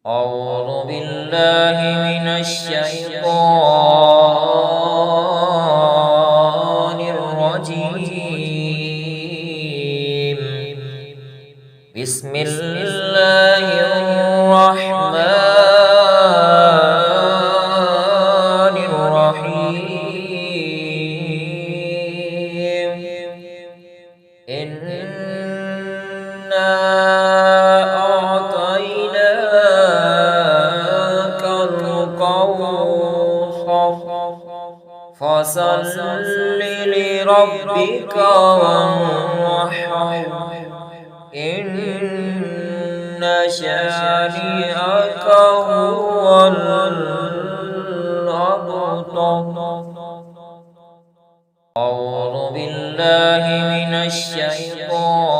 أعوذ بالله من الشيطان الرجيم. بسم الله الرحمن الرحيم. إنا أعطيناك الكوثر فصل لربك وانحر إن شانئك هو الأبتر. أعوذ بالله من الشيطان